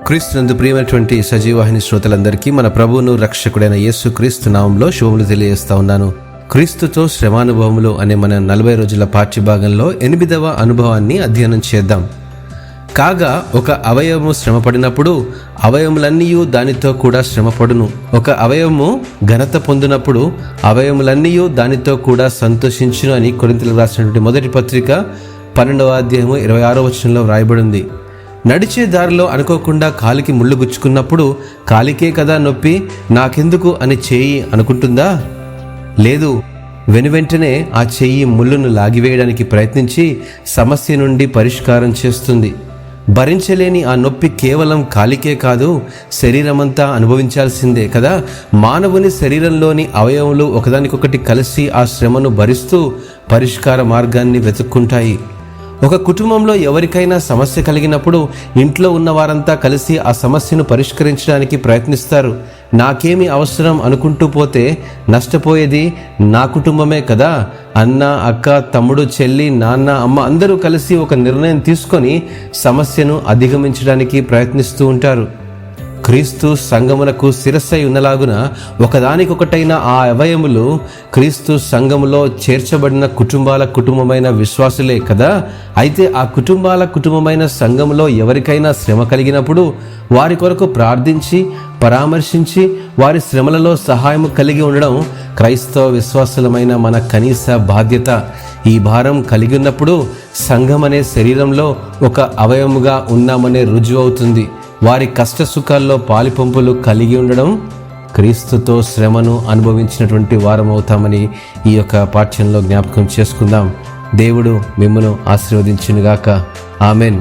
క్రీస్తునందు ప్రియమైనటువంటి సజీవాహిని శ్రోతలందరికీ మన ప్రభువును రక్షకుడైన యేసు క్రీస్తు నామంలో శుభములు తెలియజేస్తా ఉన్నాను. క్రీస్తుతో శ్రమానుభవములు అనే మన 40 రోజుల పాఠ్యభాగంలో 8వ అనుభవాన్ని అధ్యయనం చేద్దాం. కాగా ఒక అవయవము శ్రమపడినప్పుడు అవయవములన్నీ దానితో కూడా శ్రమపడును. ఒక అవయవము ఘనత పొందినప్పుడు అవయవములన్నీ దానితో కూడా సంతోషించును అని కొరింథీయులకు రాసినటువంటి మొదటి పత్రిక 12వ అధ్యాయము 26వ వచనంలో వ్రాయబడింది. నడిచే దారిలో అనుకోకుండా కాలికి ముళ్ళు గుచ్చుకున్నప్పుడు కాలికే కదా నొప్పి, నాకెందుకు అని చెయ్యి అనుకుంటుందా? లేదు, వెనువెంటనే ఆ చెయ్యి ముళ్ళును లాగివేయడానికి ప్రయత్నించి సమస్య నుండి పరిష్కారం చేస్తుంది. భరించలేని ఆ నొప్పి కేవలం కాలికే కాదు, శరీరమంతా అనుభవించాల్సిందే కదా. మానవుని శరీరంలోని అవయవములు ఒకదానికొకటి కలిసి ఆ శ్రమను భరిస్తూ పరిష్కార మార్గాన్ని వెతుక్కుంటాయి. ఒక కుటుంబంలో ఎవరికైనా సమస్య కలిగినప్పుడు ఇంట్లో ఉన్న వారంతా కలిసి ఆ సమస్యను పరిష్కరించడానికి ప్రయత్నిస్తారు. నాకేమి అవసరం అనుకుంటూ పోతే నష్టపోయేది నా కుటుంబమే కదా. అన్న, అక్క, తమ్ముడు, చెల్లి, నాన్న, అమ్మ అందరూ కలిసి ఒక నిర్ణయం తీసుకొని సమస్యను అధిగమించడానికి ప్రయత్నిస్తూ ఉంటారు. క్రీస్తు సంఘమునకు శిరస్సై ఉన్నలాగున ఒకదానికొకటైన ఆ అవయములు క్రీస్తు సంఘములో చేర్చబడిన కుటుంబమైన విశ్వాసులే కదా. అయితే ఆ కుటుంబమైన సంఘములో ఎవరికైనా శ్రమ కలిగినప్పుడు వారి కొరకు ప్రార్థించి పరామర్శించి వారి శ్రమలలో సహాయం కలిగి ఉండడం క్రైస్తవ విశ్వాసులమైన మన కనీస బాధ్యత. ఈ భారం కలిగి ఉన్నప్పుడు సంఘం అనే శరీరంలో ఒక అవయముగా ఉన్నామనే రుజువు అవుతుంది. వారి కష్ట సుఖాల్లో పాలిపంపులు కలిగి ఉండడం క్రీస్తుతో శ్రమను అనుభవించినటువంటి వారం అవుతామని ఈ యొక్క పాఠ్యంలో జ్ఞాపకం చేసుకుందాం. దేవుడు మిమ్మను ఆశీర్వదించునుగాక. ఆమెన్.